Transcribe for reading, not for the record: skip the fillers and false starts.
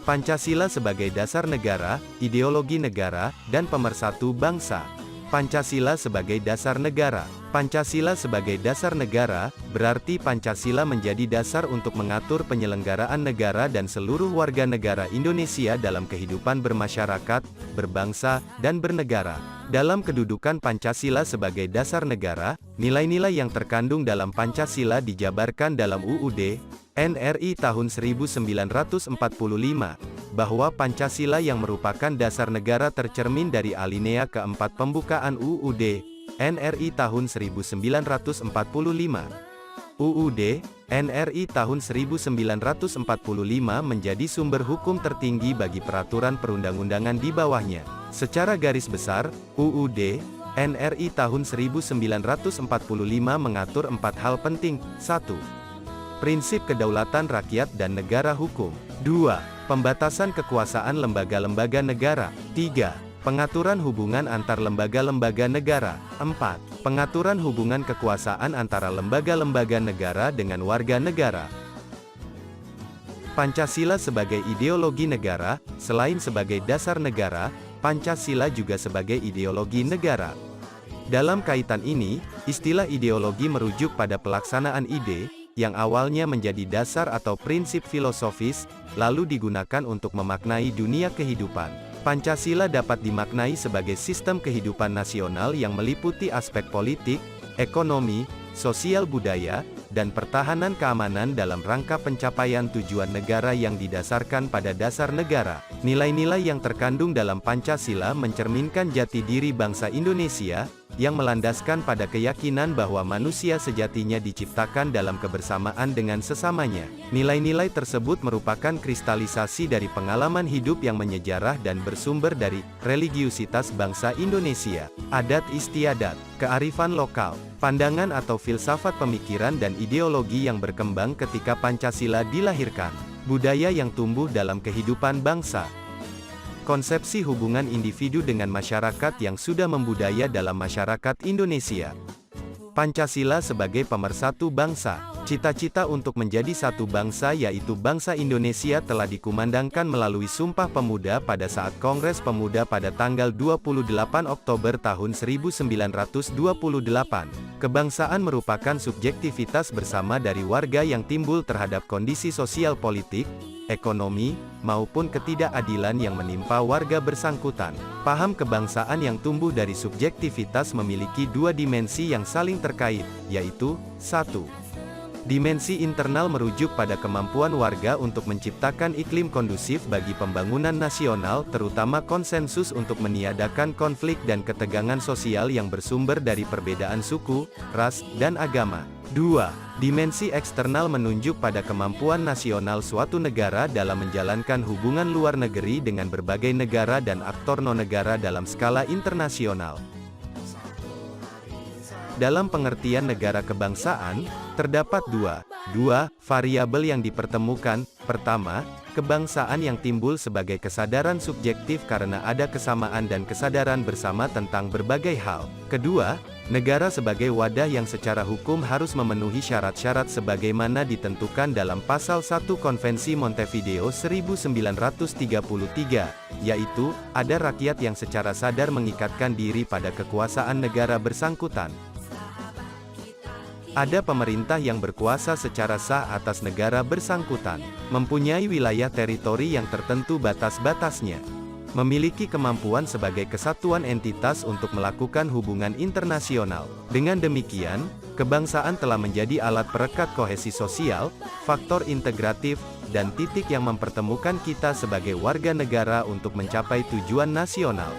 Pancasila sebagai dasar negara, ideologi negara, dan pemersatu bangsa. Pancasila sebagai dasar negara. Pancasila sebagai dasar negara, berarti Pancasila menjadi dasar untuk mengatur penyelenggaraan negara dan seluruh warga negara Indonesia dalam kehidupan bermasyarakat, berbangsa, dan bernegara. Dalam kedudukan Pancasila sebagai dasar negara, nilai-nilai yang terkandung dalam Pancasila dijabarkan dalam UUD NRI tahun 1945, bahwa Pancasila yang merupakan dasar negara tercermin dari alinea keempat pembukaan UUD NRI tahun 1945. UUD NRI tahun 1945 menjadi sumber hukum tertinggi bagi peraturan perundang-undangan di bawahnya. Secara garis besar, UUD NRI tahun 1945 mengatur 4 hal penting. 1. Prinsip kedaulatan rakyat dan negara hukum. 2. Pembatasan kekuasaan lembaga-lembaga negara. 3. Pengaturan hubungan antar lembaga-lembaga negara. 4. Pengaturan hubungan kekuasaan antara lembaga-lembaga negara dengan warga negara. Pancasila sebagai ideologi negara, selain sebagai dasar negara, Pancasila juga sebagai ideologi negara. Dalam kaitan ini, istilah ideologi merujuk pada pelaksanaan ide, yang awalnya menjadi dasar atau prinsip filosofis, lalu digunakan untuk memaknai dunia kehidupan. Pancasila dapat dimaknai sebagai sistem kehidupan nasional yang meliputi aspek politik, ekonomi, sosial budaya, dan pertahanan keamanan dalam rangka pencapaian tujuan negara yang didasarkan pada dasar negara. Nilai-nilai yang terkandung dalam Pancasila mencerminkan jati diri bangsa Indonesia, yang melandaskan pada keyakinan bahwa manusia sejatinya diciptakan dalam kebersamaan dengan sesamanya. Nilai-nilai tersebut merupakan kristalisasi dari pengalaman hidup yang menyejarah dan bersumber dari religiusitas bangsa Indonesia, adat istiadat, kearifan lokal, pandangan atau filsafat pemikiran dan ideologi yang berkembang ketika Pancasila dilahirkan, budaya yang tumbuh dalam kehidupan bangsa, konsepsi hubungan individu dengan masyarakat yang sudah membudaya dalam masyarakat Indonesia. Pancasila sebagai pemersatu bangsa. Cita-cita untuk menjadi satu bangsa yaitu bangsa Indonesia telah dikumandangkan melalui Sumpah Pemuda pada saat Kongres Pemuda pada tanggal 28 Oktober tahun 1928. Kebangsaan merupakan subjektivitas bersama dari warga yang timbul terhadap kondisi sosial politik, ekonomi, maupun ketidakadilan yang menimpa warga bersangkutan. Paham kebangsaan yang tumbuh dari subjektivitas memiliki dua dimensi yang saling terkait, yaitu, 1. Dimensi internal merujuk pada kemampuan warga untuk menciptakan iklim kondusif bagi pembangunan nasional, terutama konsensus untuk meniadakan konflik dan ketegangan sosial yang bersumber dari perbedaan suku, ras, dan agama. 2. Dimensi eksternal menunjuk pada kemampuan nasional suatu negara dalam menjalankan hubungan luar negeri dengan berbagai negara dan aktor non-negara dalam skala internasional. Dalam pengertian negara kebangsaan, terdapat dua variabel yang dipertemukan. Pertama, kebangsaan yang timbul sebagai kesadaran subjektif karena ada kesamaan dan kesadaran bersama tentang berbagai hal. Kedua, negara sebagai wadah yang secara hukum harus memenuhi syarat-syarat sebagaimana ditentukan dalam Pasal 1 Konvensi Montevideo 1933, yaitu, ada rakyat yang secara sadar mengikatkan diri pada kekuasaan negara bersangkutan. Ada pemerintah yang berkuasa secara sah atas negara bersangkutan, mempunyai wilayah teritori yang tertentu batas-batasnya, memiliki kemampuan sebagai kesatuan entitas untuk melakukan hubungan internasional. Dengan demikian, kebangsaan telah menjadi alat perekat kohesi sosial, faktor integratif, dan titik yang mempertemukan kita sebagai warga negara untuk mencapai tujuan nasional.